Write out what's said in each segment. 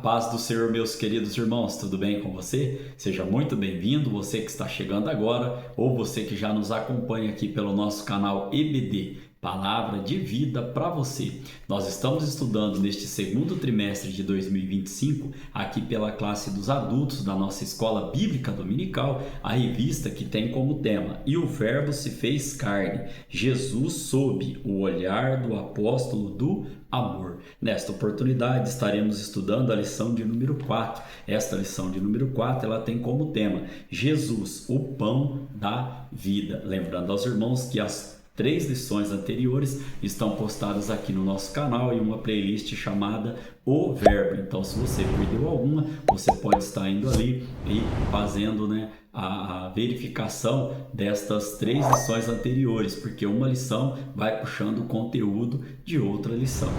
paz do Senhor, meus queridos irmãos, tudo bem com você? Seja muito bem-vindo, você que está chegando agora ou você que já nos acompanha aqui pelo nosso canal EBD, Palavra de Vida para você. Nós estamos estudando neste segundo trimestre de 2025, aqui pela classe dos adultos da nossa Escola Bíblica Dominical, a revista que tem como tema "E o Verbo se fez carne, Jesus sob o olhar do apóstolo do amor". Nesta oportunidade estaremos estudando a lição de número 4. Esta lição de número 4, ela tem como tema Jesus, o pão da vida. Lembrando aos irmãos que as 3 lições anteriores estão postadas aqui no nosso canal em uma playlist chamada O Verbo. Então, se você perdeu alguma, você pode estar indo ali e fazendo, a verificação destas 3 lições anteriores, porque uma lição vai puxando o conteúdo de outra lição,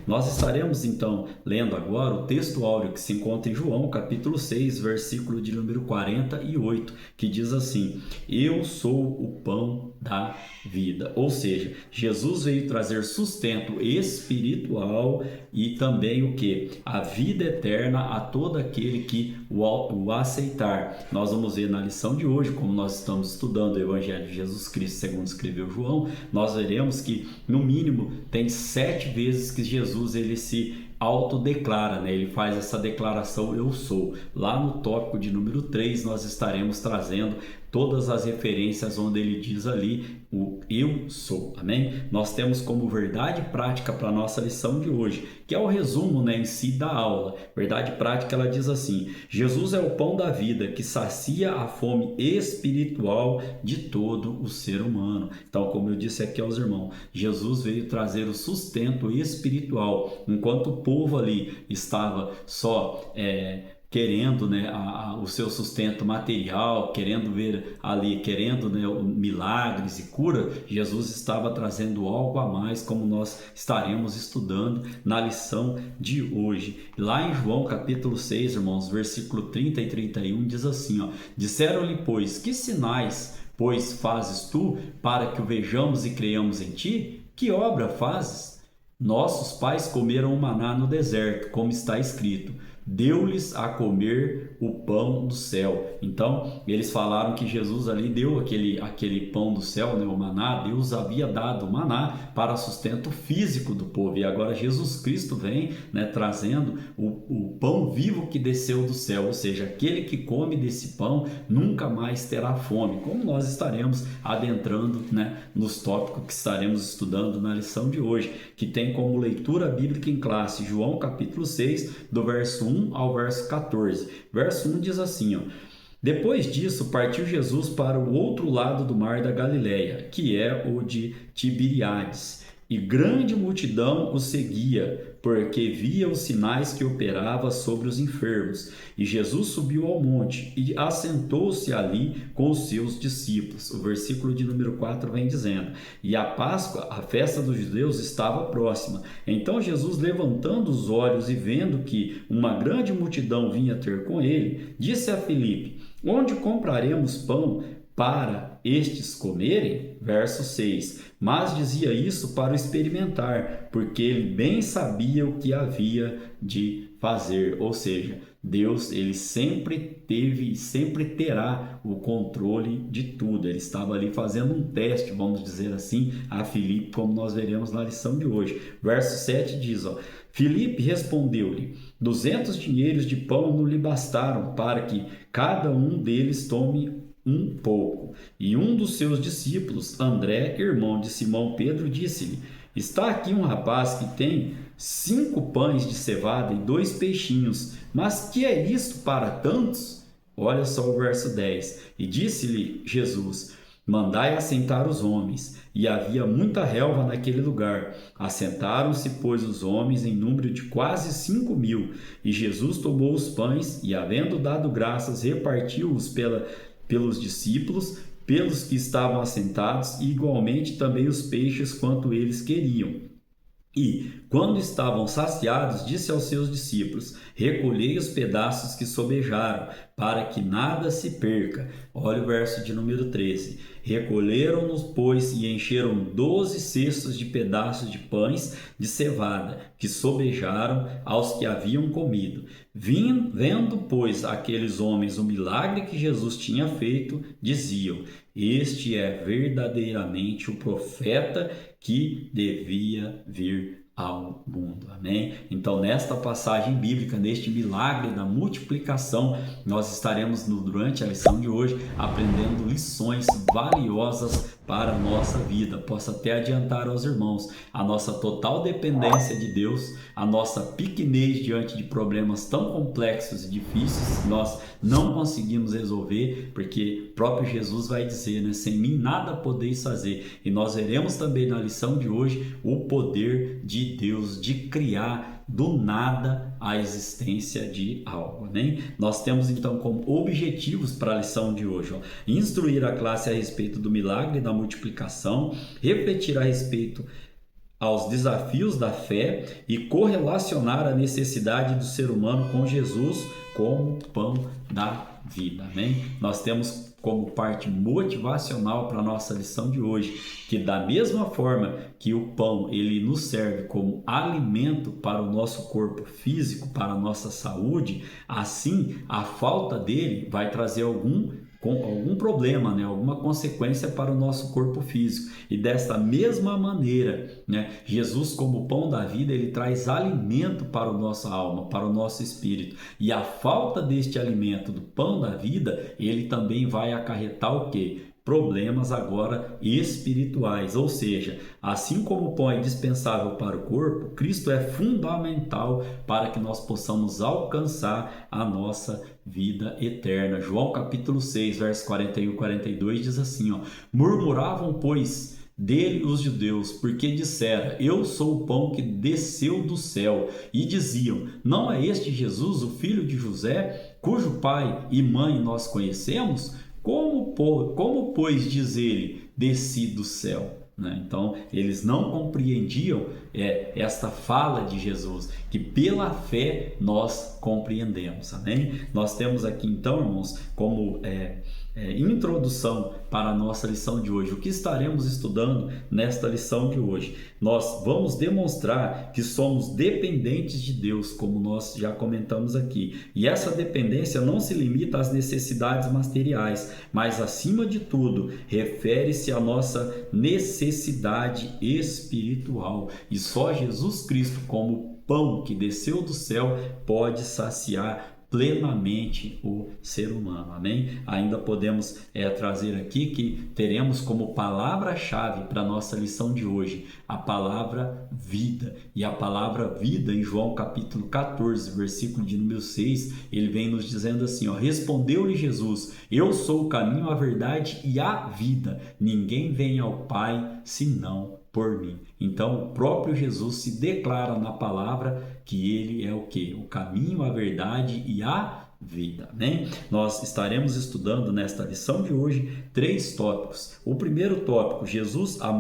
Nós estaremos então lendo agora o texto áureo que se encontra em João, capítulo 6, versículo de número 48, que diz assim: "Eu sou o pão da vida". Ou seja, Jesus veio trazer sustento espiritual e também o que? A vida eterna a todo aquele que o aceitar. Nós vamos ver na lição de hoje, como nós estamos estudando o Evangelho de Jesus Cristo segundo escreveu João, nós veremos que no mínimo tem 7 vezes que Jesus ele se autodeclara, ele faz essa declaração "eu sou". Lá no tópico de número 3 nós estaremos trazendo todas as referências onde ele diz ali o "eu sou", amém? Nós temos como verdade prática para a nossa lição de hoje, que é o resumo em si da aula. Verdade prática, ela diz assim: Jesus é o pão da vida que sacia a fome espiritual de todo o ser humano. Então, como eu disse aqui aos irmãos, Jesus veio trazer o sustento espiritual, enquanto o povo ali estava só querendo o seu sustento material, querendo ver ali, querendo milagres e cura. Jesus estava trazendo algo a mais, como nós estaremos estudando na lição de hoje. Lá em João capítulo 6, irmãos, versículo 30 e 31, diz assim, "Disseram-lhe, pois, que sinais, pois, fazes tu para que o vejamos e creiamos em ti? Que obra fazes? Nossos pais comeram o maná no deserto, como está escrito: deu-lhes a comer o pão do céu". Então, eles falaram que Jesus ali deu aquele pão do céu, o maná. Deus havia dado o maná para sustento físico do povo. E agora Jesus Cristo vem trazendo o pão vivo que desceu do céu. Ou seja, aquele que come desse pão nunca mais terá fome. Como nós estaremos adentrando nos tópicos que estaremos estudando na lição de hoje, que tem como leitura bíblica em classe João capítulo 6, do verso 1 ao verso 14. Verso 1 diz assim, "Depois disso, partiu Jesus para o outro lado do mar da Galileia, que é o de Tiberíades, e grande multidão o seguia, porque via os sinais que operava sobre os enfermos. E Jesus subiu ao monte e assentou-se ali com os seus discípulos". O versículo de número 4 vem dizendo: "E a Páscoa, a festa dos judeus, estava próxima. Então Jesus, levantando os olhos e vendo que uma grande multidão vinha ter com ele, disse a Filipe: Onde compraremos pão para estes comerem?" Verso 6. "Mas dizia isso para o experimentar, porque ele bem sabia o que havia de fazer". Ou seja, Deus, ele sempre teve e sempre terá o controle de tudo. Ele estava ali fazendo um teste, vamos dizer assim, a Filipe, como nós veremos na lição de hoje. Verso 7 diz, "Filipe respondeu-lhe: 200 dinheiros de pão não lhe bastaram para que cada um deles tome um pouco. E um dos seus discípulos, André, irmão de Simão Pedro, disse-lhe: Está aqui um rapaz que tem 5 pães de cevada e 2 peixinhos, mas que é isto para tantos?" Olha só o verso 10. "E disse-lhe Jesus: Mandai assentar os homens. E havia muita relva naquele lugar. Assentaram-se, pois, os homens em número de quase 5.000. E Jesus tomou os pães e, havendo dado graças, repartiu-os pelos discípulos, pelos que estavam assentados, e igualmente também os peixes quanto eles queriam. E, quando estavam saciados, disse aos seus discípulos: recolhei os pedaços que sobejaram, para que nada se perca. Olha o verso de número 13. Recolheram-nos, pois, e encheram 12 cestos de pedaços de pães de cevada, que sobejaram aos que haviam comido. Vendo, pois, aqueles homens o milagre que Jesus tinha feito, diziam: este é verdadeiramente o profeta que devia vir ao mundo. Amém? Então, nesta passagem bíblica, neste milagre da multiplicação, nós estaremos durante a lição de hoje aprendendo lições valiosas para a nossa vida. Posso até adiantar aos irmãos a nossa total dependência de Deus, a nossa pequenez diante de problemas tão complexos e difíceis que nós não conseguimos resolver, porque o próprio Jesus vai dizer, né? Sem mim nada podeis fazer. E nós veremos também na lição de hoje o poder de Deus de criar do nada a existência de algo, né? Nós temos então como objetivos para a lição de hoje, instruir a classe a respeito do milagre da multiplicação, refletir a respeito aos desafios da fé e correlacionar a necessidade do ser humano com Jesus como pão da vida, amém? Nós temos como parte motivacional para a nossa lição de hoje, que da mesma forma que o pão ele nos serve como alimento para o nosso corpo físico, para a nossa saúde, assim a falta dele vai trazer algum problema, né? Alguma consequência para o nosso corpo físico. E desta mesma maneira, né? Jesus, como pão da vida, ele traz alimento para a nossa alma, para o nosso espírito. E a falta deste alimento, do pão da vida, ele também vai acarretar o quê? Problemas agora espirituais, ou seja, assim como o pão é indispensável para o corpo, Cristo é fundamental para que nós possamos alcançar a nossa vida eterna. João capítulo 6, versos 41 e 42 diz assim, murmuravam, pois, dele os judeus, porque dissera, eu sou o pão que desceu do céu, e diziam, não é este Jesus, o filho de José, cujo pai e mãe nós conhecemos? Como pois, diz ele, desci do céu? Então, eles não compreendiam esta fala de Jesus, que pela fé nós compreendemos. Amém? Nós temos aqui, então, irmãos, como introdução para a nossa lição de hoje. O que estaremos estudando nesta lição de hoje? Nós vamos demonstrar que somos dependentes de Deus, como nós já comentamos aqui. E essa dependência não se limita às necessidades materiais, mas, acima de tudo, refere-se à nossa necessidade espiritual. E só Jesus Cristo, como pão que desceu do céu, pode saciar plenamente o ser humano, amém? Ainda podemos trazer aqui que teremos como palavra-chave para a nossa lição de hoje a palavra vida. E a palavra vida, em João capítulo 14, versículo de número 6, ele vem nos dizendo assim, respondeu-lhe Jesus, eu sou o caminho, a verdade e a vida. Ninguém vem ao Pai senão por mim. Então, o próprio Jesus se declara na palavra que ele é o quê? O caminho, a verdade e a vida, né? Nós estaremos estudando nesta lição de hoje 3 tópicos. O primeiro tópico, Jesus, a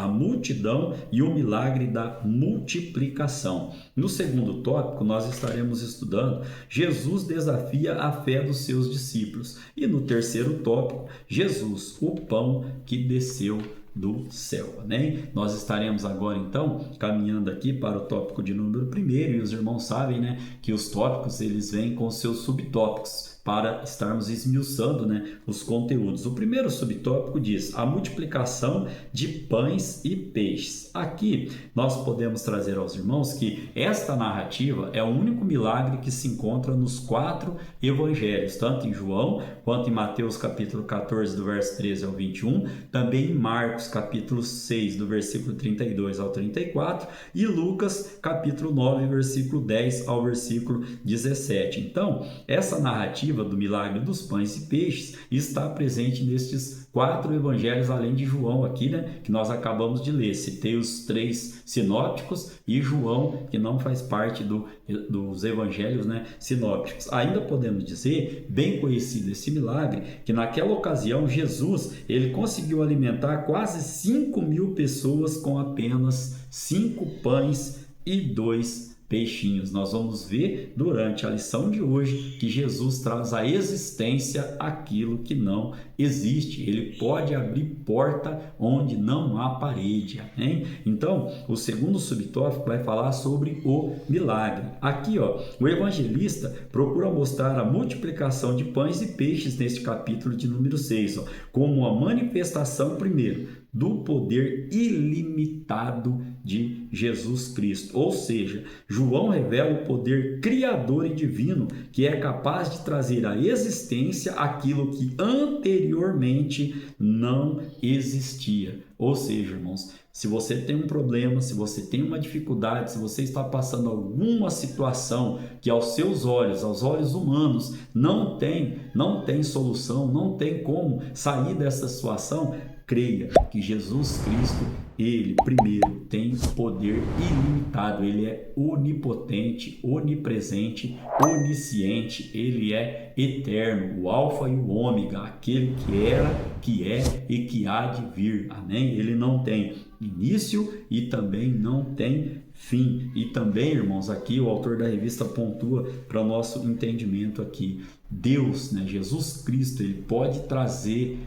multidão e o milagre da multiplicação. No segundo tópico, nós estaremos estudando Jesus desafia a fé dos seus discípulos. E no terceiro tópico, Jesus, o pão que desceu do céu, né? Nós estaremos agora então caminhando aqui para o tópico de número 1 e os irmãos sabem, né, que os tópicos eles vêm com seus subtópicos para estarmos esmiuçando, né, os conteúdos. O primeiro subtópico diz a multiplicação de pães e peixes. Aqui nós podemos trazer aos irmãos que esta narrativa é o único milagre que se encontra nos 4 evangelhos, tanto em João quanto em Mateus capítulo 14 do verso 13 ao 21, também em Marcos capítulo 6 do versículo 32 ao 34 e Lucas capítulo 9 versículo 10 ao versículo 17. Então, essa narrativa narrativa do milagre dos pães e peixes está presente nestes 4 evangelhos, além de João aqui, né, que nós acabamos de ler. Citei os 3 sinópticos e João, que não faz parte dos evangelhos, né, sinópticos. Ainda podemos dizer, bem conhecido esse milagre, que naquela ocasião Jesus ele conseguiu alimentar quase 5.000 pessoas com apenas 5 pães e 2 peixinhos. Nós vamos ver durante a lição de hoje que Jesus traz à existência aquilo que não existe. Ele pode abrir porta onde não há parede. Hein? Então, o segundo subtópico vai falar sobre o milagre. Aqui, ó, o evangelista procura mostrar a multiplicação de pães e peixes neste capítulo de número 6, ó, como uma manifestação, primeiro, do poder ilimitado de Jesus Cristo. Ou seja, João revela o poder criador e divino que é capaz de trazer à existência aquilo que anteriormente não existia. Ou seja, irmãos, se você tem um problema, se você tem uma dificuldade, se você está passando alguma situação que aos seus olhos, aos olhos humanos, não tem solução, não tem como sair dessa situação, creia que Jesus Cristo, ele primeiro tem poder ilimitado, ele é onipotente, onipresente, onisciente, ele é eterno, o alfa e o ômega, aquele que era, que é e que há de vir. Amém? Ele não tem início e também não tem fim. E também, irmãos, aqui o autor da revista pontua para o nosso entendimento aqui. Deus, né, Jesus Cristo, ele pode trazer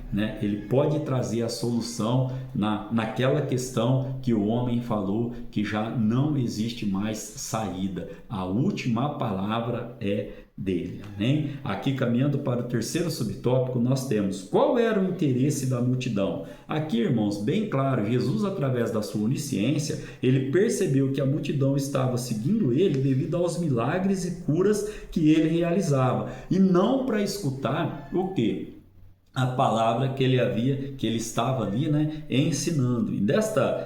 a solução naquela questão que o homem falou que já não existe mais saída. A última palavra é dele. Amém? Aqui, caminhando para o terceiro subtópico, nós temos: qual era o interesse da multidão? Aqui, irmãos, bem claro, Jesus, através da sua onisciência, ele percebeu que a multidão estava seguindo ele devido aos milagres e curas que ele realizava, e não para escutar o quê? A palavra que ele estava ali, né, ensinando. E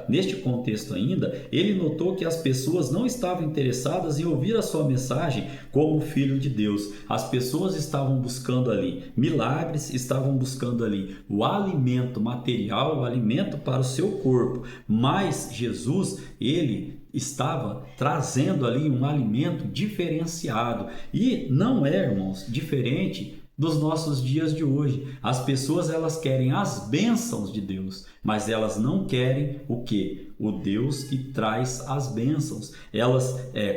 neste contexto ainda, ele notou que as pessoas não estavam interessadas em ouvir a sua mensagem como filho de Deus. As pessoas estavam buscando ali milagres, estavam buscando ali o alimento material, o alimento para o seu corpo. Mas Jesus, ele estava trazendo ali um alimento diferenciado. E não é, irmãos, diferente dos nossos dias de hoje. As pessoas, elas querem as bênçãos de Deus, mas elas não querem o quê? O Deus que traz as bênçãos. Elas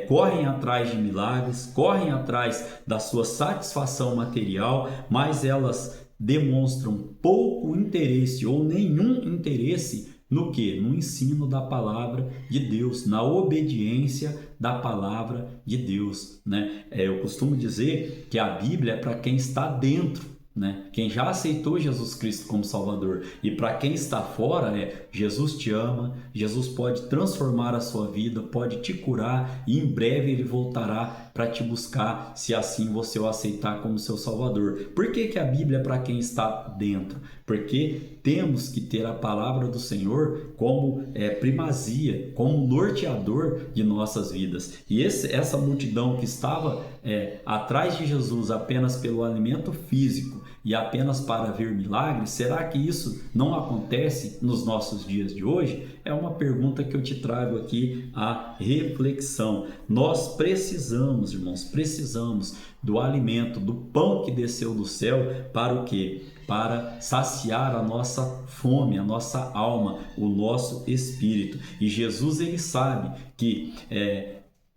correm atrás de milagres, correm atrás da sua satisfação material, mas elas demonstram pouco interesse ou nenhum interesse no que? No ensino da palavra de Deus, na obediência da palavra de Deus, né? Eu costumo dizer que a Bíblia é para quem está dentro, né? Quem já aceitou Jesus Cristo como Salvador. E para quem está fora, Jesus te ama, Jesus pode transformar a sua vida, pode te curar e em breve ele voltará para te buscar, se assim você o aceitar como seu Salvador. Por que a Bíblia é para quem está dentro? Porque temos que ter a palavra do Senhor como primazia, como norteador de nossas vidas. E essa multidão que estava atrás de Jesus apenas pelo alimento físico e apenas para ver milagres, será que isso não acontece nos nossos dias de hoje? É uma pergunta que eu te trago aqui à reflexão. Nós precisamos, irmãos, precisamos do alimento, do pão que desceu do céu para o quê? Para saciar a nossa fome, a nossa alma, o nosso espírito. E Jesus, ele sabe que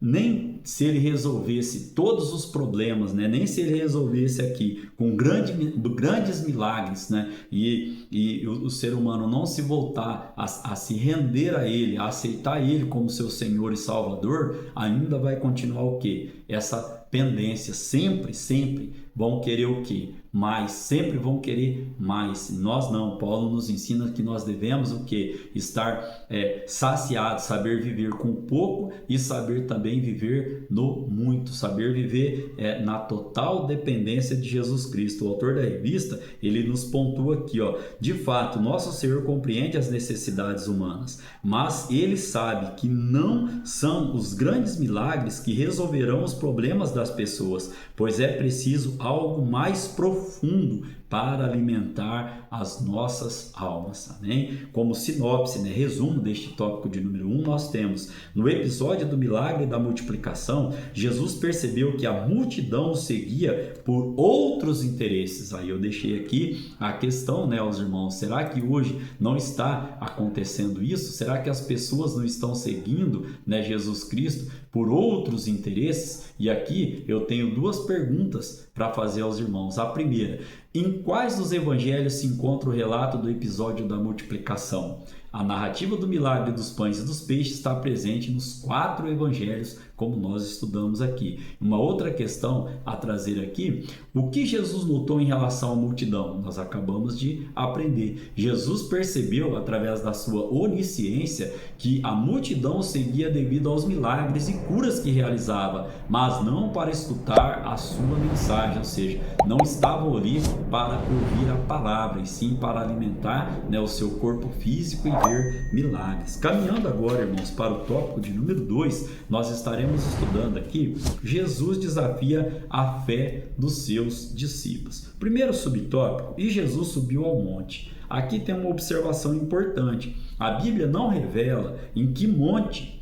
nem se ele resolvesse todos os problemas, né? Nem se ele resolvesse aqui com grandes milagres, né? E o ser humano não se voltar a se render a ele, a aceitar ele como seu Senhor e Salvador, ainda vai continuar o quê? Essa pendência. Sempre vão querer o quê? Mais, sempre vão querer mais. Nós não. Paulo nos ensina que nós devemos o quê? Estar saciados, saber viver com pouco e saber também viver no muito, saber viver na total dependência de Jesus Cristo. O autor da revista, ele nos pontua aqui, ó: de fato, nosso Senhor compreende as necessidades humanas, mas ele sabe que não são os grandes milagres que resolverão os problemas das pessoas, pois é preciso algo mais profundo para alimentar as nossas almas, amém? Como sinopse, né, resumo deste tópico de número 1, nós temos no episódio do milagre da multiplicação, Jesus percebeu que a multidão seguia por outros interesses. Aí eu deixei aqui a questão, né, aos irmãos, será que hoje não está acontecendo isso? Será que as pessoas não estão seguindo, né, Jesus Cristo por outros interesses? E aqui eu tenho duas perguntas para fazer aos irmãos. A primeira: em quais dos evangelhos se encontra o relato do episódio da multiplicação? A narrativa do milagre dos pães e dos peixes está presente nos 4 evangelhos, como nós estudamos aqui. Uma outra questão a trazer aqui: o que Jesus notou em relação à multidão? Nós acabamos de aprender. Jesus percebeu, através da sua onisciência, que a multidão o seguia devido aos milagres e curas que realizava, mas não para escutar a sua mensagem, ou seja, não estavam ali para ouvir a palavra, e sim para alimentar, né, o seu corpo físico e ver milagres. Caminhando agora, irmãos, para o tópico de número 2, nós estaremos estudando aqui: Jesus desafia a fé dos seus discípulos. Primeiro subtópico: e Jesus subiu ao monte. Aqui tem uma observação importante: a Bíblia não revela em que monte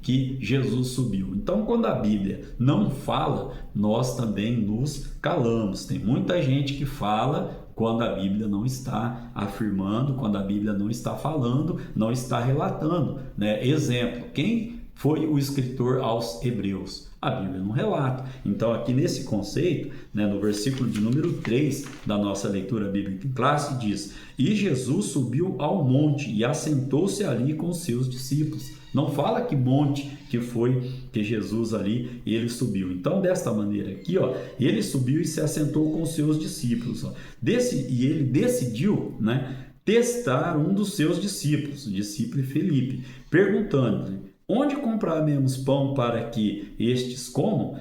que Jesus subiu. Então, quando a Bíblia não fala, nós também nos calamos. Tem muita gente que fala quando a Bíblia não está afirmando, quando a Bíblia não está falando, não está relatando, né? Exemplo: quem foi o escritor aos Hebreus? A Bíblia não relata. Então, aqui nesse conceito, né, no versículo de número 3 da nossa leitura bíblica em classe, diz: e Jesus subiu ao monte e assentou-se ali com os seus discípulos. Não fala que monte que foi que Jesus ali ele subiu. Então, desta maneira aqui, ó, ele subiu e se assentou com os seus discípulos. Ó. E ele decidiu, né, testar um dos seus discípulos, o discípulo Filipe, perguntando-lhe: onde compraremos pão para que estes comam?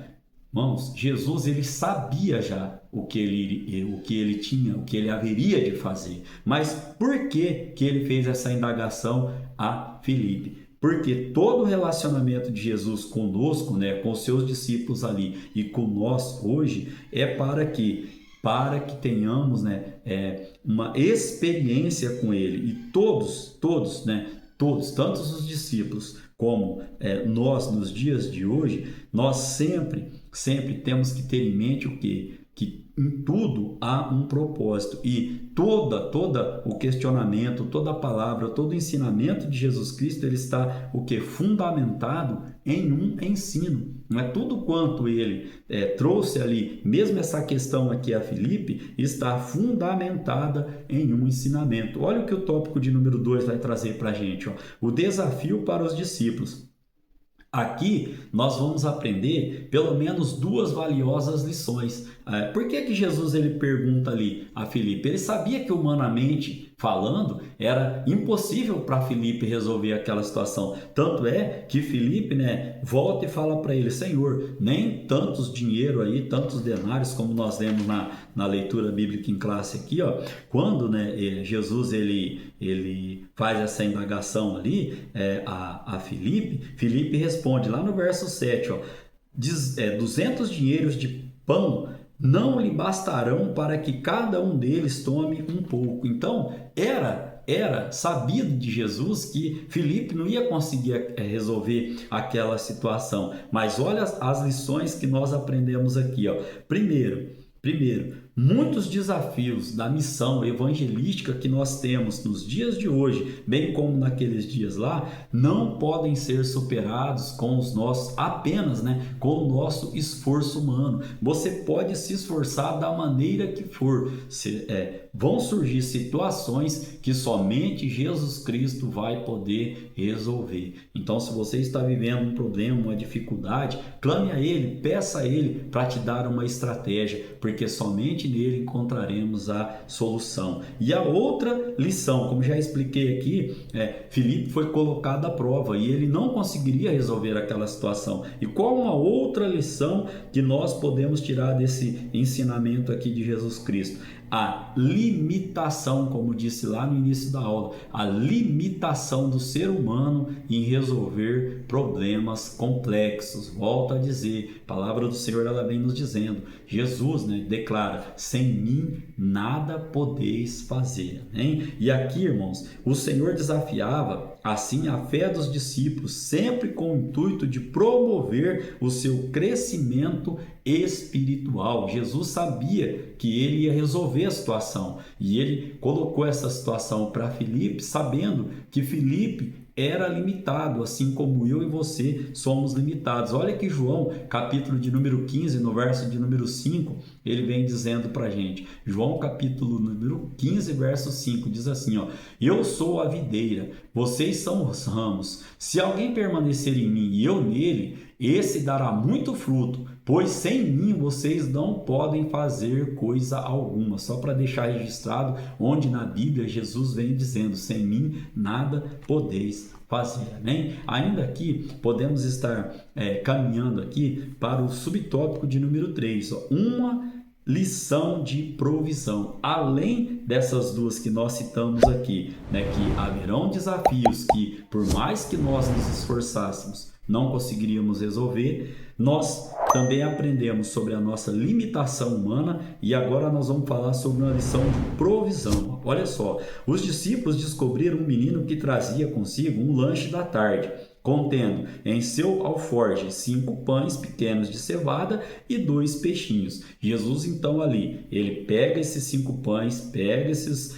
Irmãos, Jesus ele sabia já o que ele tinha, o que ele haveria de fazer. Mas por que ele fez essa indagação a Filipe? Porque todo o relacionamento de Jesus conosco, né, com seus discípulos ali e com nós hoje, é para que tenhamos, né, uma experiência com ele. E todos, né, tanto os discípulos como nós nos dias de hoje, nós sempre temos que ter em mente o quê? Que em tudo há um propósito, e toda o questionamento, toda a palavra, todo o ensinamento de Jesus Cristo, ele está o que? Fundamentado em um ensino. Não é tudo quanto ele trouxe ali, mesmo essa questão aqui a Filipe, está fundamentada em um ensinamento. Olha o que o tópico de número 2 vai trazer para a gente, ó. O desafio para os discípulos. Aqui nós vamos aprender pelo menos 2 valiosas lições. Por que Jesus ele pergunta ali a Filipe? Ele sabia que humanamente falando era impossível para Filipe resolver aquela situação. Tanto é que Filipe, né, volta e fala para ele: Senhor, nem tantos dinheiro aí, tantos denários, como nós lemos na leitura bíblica em classe aqui, ó, quando, né, Jesus ele faz essa indagação ali a Filipe responde lá no verso 7, ó, 200 dinheiros de pão não lhe bastarão para que cada um deles tome um pouco. Então, era sabido de Jesus que Filipe não ia conseguir resolver aquela situação. Mas olha as lições que nós aprendemos aqui, ó. Primeiro, muitos desafios da missão evangelística que nós temos nos dias de hoje, bem como naqueles dias lá, não podem ser superados com os nossos, apenas, né, com o nosso esforço humano. Você pode se esforçar da maneira que for. Vão surgir situações que somente Jesus Cristo vai poder resolver. Então, se você está vivendo um problema, uma dificuldade, clame a Ele, peça a Ele para te dar uma estratégia, porque somente nele encontraremos a solução. E a outra lição, como já expliquei aqui, Filipe foi colocado à prova e ele não conseguiria resolver aquela situação. E qual uma outra lição que nós podemos tirar desse ensinamento aqui de Jesus Cristo? a limitação, como disse lá no início da aula, a limitação do ser humano em resolver problemas complexos. Volto a dizer, a palavra do Senhor ela vem nos dizendo, Jesus, né, declara, sem mim nada podeis fazer. Hein? E aqui, irmãos, o Senhor desafiava assim a fé dos discípulos, sempre com o intuito de promover o seu crescimento espiritual. Jesus sabia que ele ia resolver a situação e ele colocou essa situação para Filipe, sabendo que Filipe era limitado, assim como eu e você somos limitados. Olha que João, capítulo de número 15, no verso de número 5, ele vem dizendo para a gente. João, capítulo número 15, verso 5, diz assim, ó, eu sou a videira, vocês são os ramos. Se alguém permanecer em mim e eu nele, esse dará muito fruto, pois sem mim vocês não podem fazer coisa alguma. Só para deixar registrado, onde na Bíblia Jesus vem dizendo, sem mim nada podeis fazer. Amém? Ainda aqui, podemos estar caminhando aqui para o subtópico de número 3, ó, uma lição de provisão. Além dessas duas que nós citamos aqui, né, que haverão desafios que, por mais que nós nos esforçássemos, não conseguiríamos resolver, nós também aprendemos sobre a nossa limitação humana e agora nós vamos falar sobre uma lição de provisão. Olha só, os discípulos descobriram um menino que trazia consigo um lanche da tarde, contendo em seu alforje 5 pães pequenos de cevada e 2 peixinhos. Jesus então ali, ele pega esses 5 pães, pega esses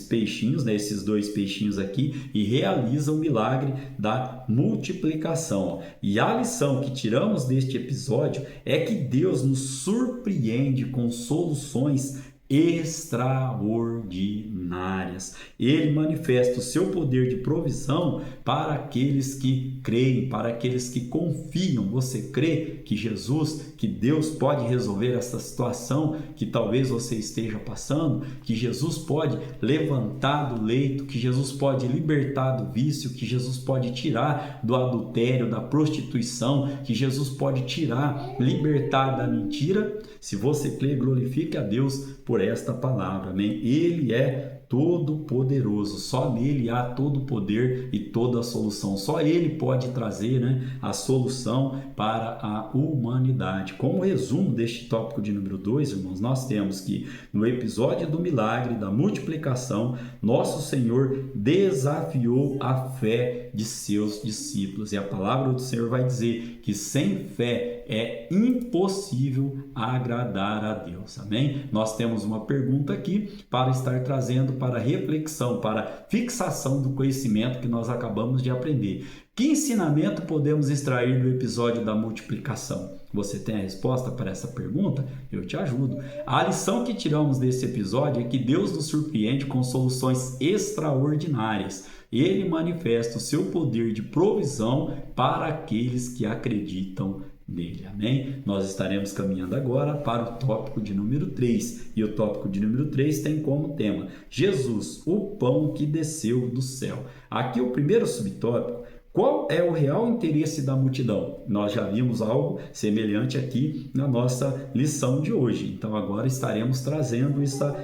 peixinhos, né, esses 2 peixinhos aqui e realiza o milagre da multiplicação. E a lição que tiramos deste episódio é que Deus nos surpreende com soluções extraordinárias. Ele manifesta o seu poder de provisão para aqueles que creem, para aqueles que confiam. Você crê que Jesus, que Deus pode resolver essa situação que talvez você esteja passando, que Jesus pode levantar do leito, que Jesus pode libertar do vício, que Jesus pode tirar do adultério, da prostituição, que Jesus pode tirar, libertar da mentira? Se você crê, glorifique a Deus por esta palavra, amém? Ele é todo-poderoso, só nele há todo o poder e toda a solução, só ele pode trazer, né, a solução para a humanidade. Como resumo deste tópico de número 2, irmãos, nós temos que no episódio do milagre, da multiplicação, nosso Senhor desafiou a fé de seus discípulos e a palavra do Senhor vai dizer que sem fé é impossível agradar a Deus, amém? Nós temos uma pergunta aqui para estar trazendo para reflexão, para fixação do conhecimento que nós acabamos de aprender. Que ensinamento podemos extrair do episódio da multiplicação? Você tem a resposta para essa pergunta? Eu te ajudo. A lição que tiramos desse episódio é que Deus nos surpreende com soluções extraordinárias. Ele manifesta o seu poder de provisão para aqueles que acreditam nele. Amém? Nós estaremos caminhando agora para o tópico de número 3. E o tópico de número 3 tem como tema Jesus, o pão que desceu do céu. Aqui o primeiro subtópico. Qual é o real interesse da multidão? Nós já vimos algo semelhante aqui na nossa lição de hoje. Então agora estaremos trazendo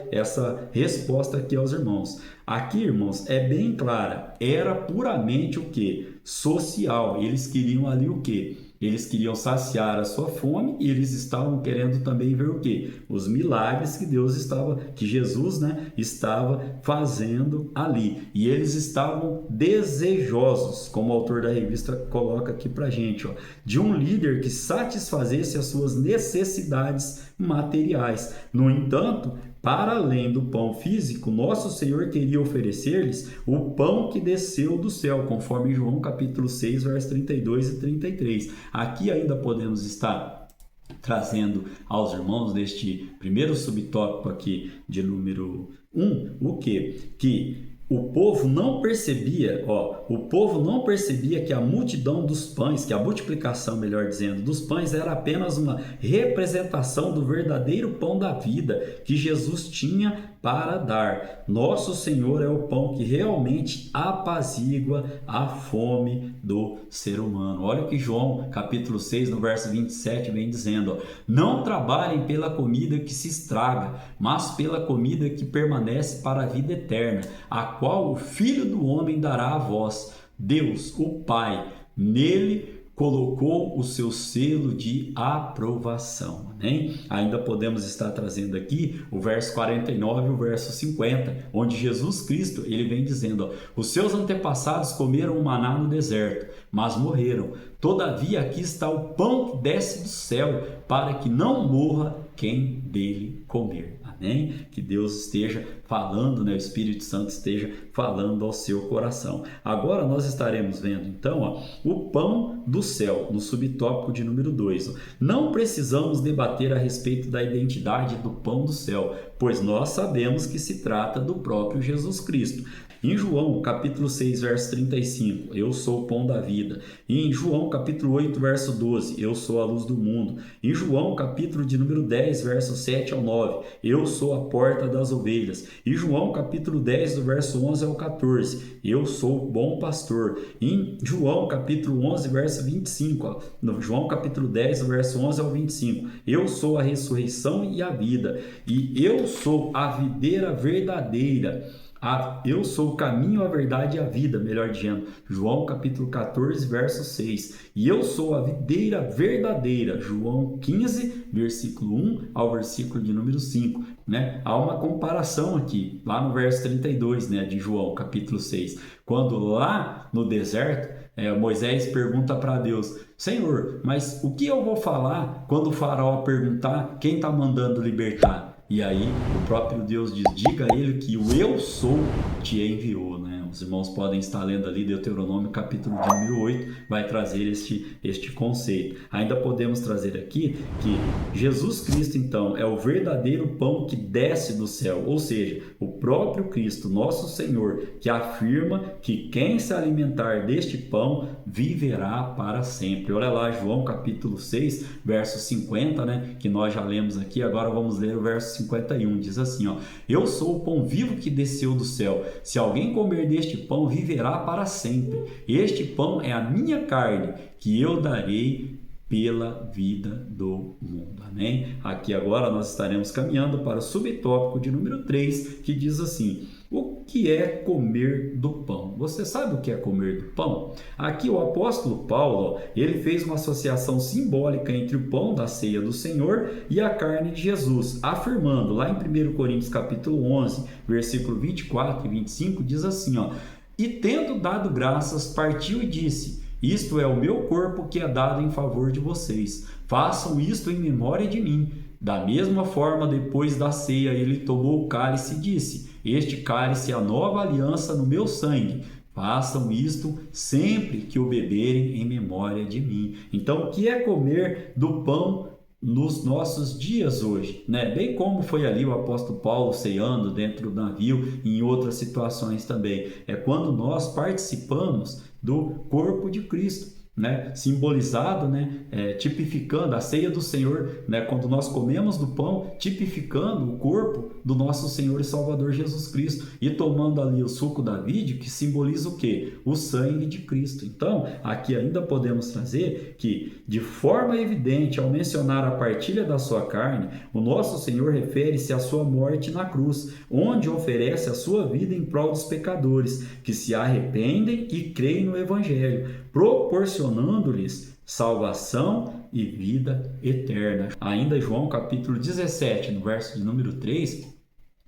essa resposta aqui aos irmãos. Aqui, irmãos, é bem clara. Era puramente o quê? Social. Eles queriam ali o quê? Eles queriam saciar a sua fome e eles estavam querendo também ver o quê? Os milagres que Jesus, né, estava fazendo ali. E eles estavam desejosos, como o autor da revista coloca aqui pra gente, ó, de um líder que satisfazesse as suas necessidades materiais. No entanto, para além do pão físico, nosso Senhor queria oferecer-lhes o pão que desceu do céu, conforme João capítulo 6, versos 32 e 33. Aqui ainda podemos estar trazendo aos irmãos deste primeiro subtópico aqui de número 1, o quê? Que o povo não percebia que a multidão dos pães, que a multiplicação, melhor dizendo, dos pães era apenas uma representação do verdadeiro pão da vida que Jesus tinha para dar. Nosso Senhor é o pão que realmente apazigua a fome do ser humano. Olha o que João, capítulo 6, no verso 27, vem dizendo: ó, não trabalhem pela comida que se estraga, mas pela comida que permanece para a vida eterna, a qual o Filho do Homem dará a vós. Deus, o Pai, nele colocou o seu selo de aprovação. Amém? Ainda podemos estar trazendo aqui o verso 49 e o verso 50, onde Jesus Cristo ele vem dizendo: ó, os seus antepassados comeram o maná no deserto, mas morreram. Todavia aqui está o pão que desce do céu, para que não morra quem dele comer. Amém? Que Deus esteja falando, né? O Espírito Santo esteja falando ao seu coração. Agora nós estaremos vendo então, ó, o pão do céu, no subtópico de número 2. Não precisamos debater a respeito da identidade do pão do céu, pois nós sabemos que se trata do próprio Jesus Cristo. Em João, capítulo 6, verso 35, eu sou o pão da vida. Em João, capítulo 8, verso 12, eu sou a luz do mundo. Em João, capítulo de número 10, verso 7 ao 9, eu sou a porta das ovelhas. Em João, capítulo 10, do verso 11 ao 14, eu sou o bom pastor. Em João, capítulo 11, verso 25, ó, no João, capítulo 10, do verso 11 ao 25, eu sou a ressurreição e a vida. E eu sou a videira verdadeira. Eu sou o caminho, a verdade e a vida, melhor dizendo, João capítulo 14, verso 6. E eu sou a videira verdadeira, João 15, versículo 1 ao versículo de número 5. Né? Há uma comparação aqui, lá no verso 32, né, de João capítulo 6. Quando lá no deserto, Moisés pergunta para Deus: Senhor, mas o que eu vou falar quando o faraó perguntar quem está mandando libertar? E aí o próprio Deus diz: diga a ele que o eu sou te enviou, né? Os irmãos podem estar lendo ali Deuteronômio capítulo de número 8, vai trazer este conceito. Ainda podemos trazer aqui que Jesus Cristo então é o verdadeiro pão que desce do céu, ou seja, o próprio Cristo, nosso Senhor, que afirma que quem se alimentar deste pão viverá para sempre. Olha lá João capítulo 6, verso 50, né? Que nós já lemos aqui, agora vamos ler o verso 51, diz assim, ó: eu sou o pão vivo que desceu do céu. Se alguém comer deste pão, viverá para sempre. Este pão é a minha carne, que eu darei pela vida do mundo. Amém? Aqui agora nós estaremos caminhando para o subtópico de número 3, que diz assim: o que é comer do pão? Você sabe o que é comer do pão? Aqui o apóstolo Paulo, ele fez uma associação simbólica entre o pão da ceia do Senhor e a carne de Jesus, afirmando lá em 1 Coríntios capítulo 11, versículo 24 e 25, diz assim, ó: e tendo dado graças, partiu e disse: isto é o meu corpo que é dado em favor de vocês. Façam isto em memória de mim. Da mesma forma, depois da ceia, ele tomou o cálice e disse: este cálice é a nova aliança no meu sangue. Façam isto sempre que o beberem em memória de mim. Então, o que é comer do pão nos nossos dias hoje, né? Bem como foi ali o apóstolo Paulo ceando dentro do navio e em outras situações também. É quando nós participamos do corpo de Cristo, né? Simbolizado, né? Tipificando a ceia do Senhor, né? Quando nós comemos do pão, tipificando o corpo do nosso Senhor e Salvador Jesus Cristo, e tomando ali o suco da vide, que simboliza o quê? O sangue de Cristo. Então, aqui ainda podemos trazer que, de forma evidente, ao mencionar a partilha da sua carne, o nosso Senhor refere-se à sua morte na cruz, onde oferece a sua vida em prol dos pecadores, que se arrependem e creem no Evangelho, proporcionando-lhes salvação e vida eterna. Ainda João capítulo 17, no verso de número 3,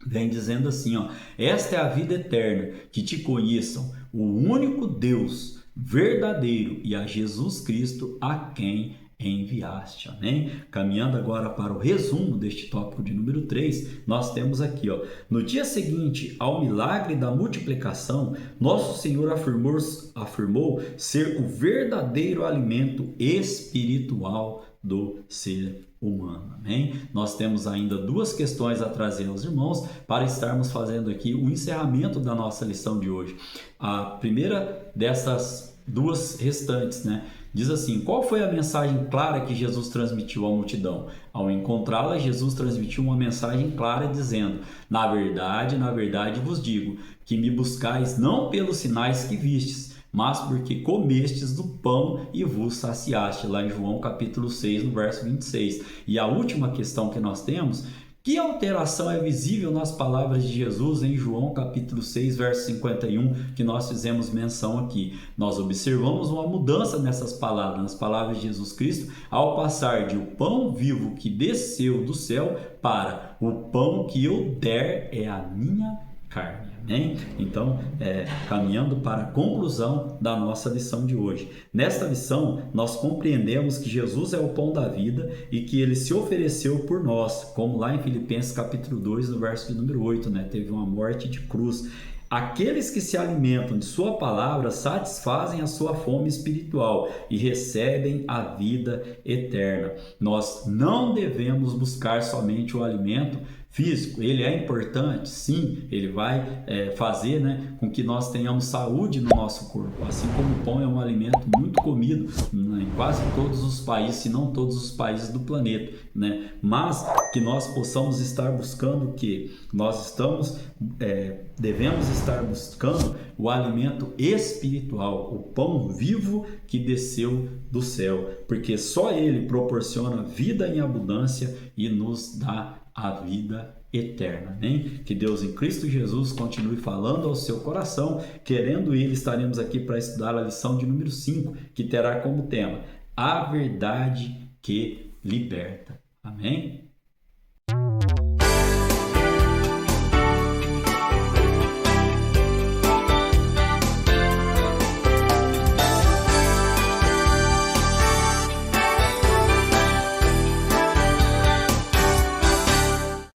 vem dizendo assim, ó: esta é a vida eterna, que te conheçam, o único Deus verdadeiro, e a Jesus Cristo a quem enviaste. Amém? Caminhando agora para o resumo deste tópico de número 3, nós temos aqui, ó: no dia seguinte ao milagre da multiplicação, nosso Senhor afirmou ser o verdadeiro alimento espiritual do ser humano. Amém? Nós temos ainda duas questões a trazer aos irmãos para estarmos fazendo aqui o encerramento da nossa lição de hoje. A primeira dessas duas restantes, né, Diz assim: qual foi a mensagem clara que Jesus transmitiu à multidão? Ao encontrá-la, Jesus transmitiu uma mensagem clara dizendo: na verdade vos digo, que me buscais não pelos sinais que vistes, mas porque comestes do pão e vos saciaste, lá em João capítulo 6, no verso 26. E a última questão que nós temos: que alteração é visível nas palavras de Jesus em João capítulo 6, verso 51, que nós fizemos menção aqui? Nós observamos uma mudança nessas palavras, nas palavras de Jesus Cristo, ao passar de o pão vivo que desceu do céu para o pão que eu der é a minha carne. Amém? Então, caminhando para a conclusão da nossa lição de hoje. Nesta lição, nós compreendemos que Jesus é o pão da vida e que ele se ofereceu por nós, como lá em Filipenses capítulo 2, no verso de número 8, teve uma morte de cruz. Aqueles que se alimentam de sua palavra satisfazem a sua fome espiritual e recebem a vida eterna. Nós não devemos buscar somente o alimento físico. Ele é importante, sim, ele vai fazer com que nós tenhamos saúde no nosso corpo, assim como o pão é um alimento muito comido em quase todos os países, se não todos os países do planeta, mas que nós possamos estar buscando o que? Nós devemos estar buscando o alimento espiritual, o pão vivo que desceu do céu, porque só ele proporciona vida em abundância e nos dá a vida eterna. Amém? Que Deus em Cristo Jesus continue falando ao seu coração. Querendo ele, estaremos aqui para estudar a lição de número 5, que terá como tema a verdade que liberta. Amém?